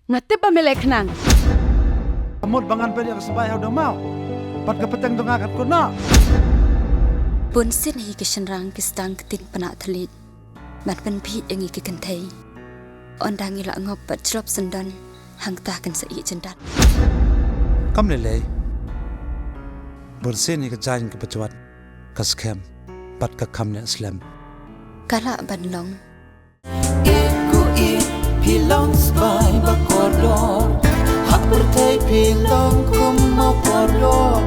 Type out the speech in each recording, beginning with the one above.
Ngatip pa meleknang. Amod bangan pa niya kasabay daw mau. Pat kapateng dong akat ko na. Bunsin hi kishenrang kistang ketin panak telit. Mat pen pi yang iki kentai. Ondang ila ngop pat crop sendan hang takan sa i cendat. Kam lele. Bersin ni kejain ke pecuat. Kaskem. Pat ke kam ni Islam. Kala banlong. Iku i pilong sbai bakodor. Hak bertai pilong kum mau kodor.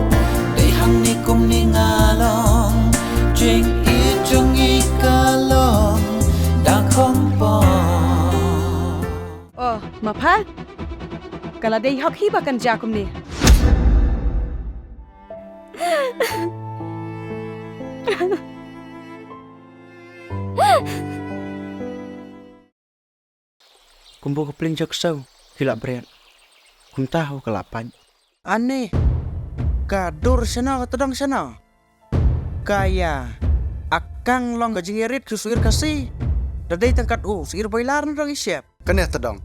Dei hang ni kum ni ngalong. Jing i jung i kalong. Da kong po. Oh, mapa? Kala day hak hiba kan jakum ni. Kumbu ke Phlim Khasi hilap berat. Kum tahu ke lapan. Aneh. Kadur sana ketedang sana. Kaya akang long gajingirit kusuir kasih. Dadai tangkat sir bailar nang isyap. Keneh tedong.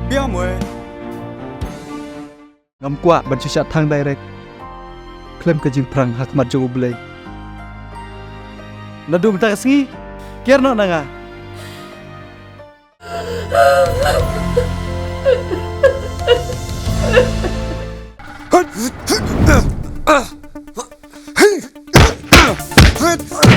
Biar mue. Ngam kuat bercusat thang direct. Klaim kejing perang hak mat jauh belai. Nadu minta kesengi. Kiar nak nanga. Hut.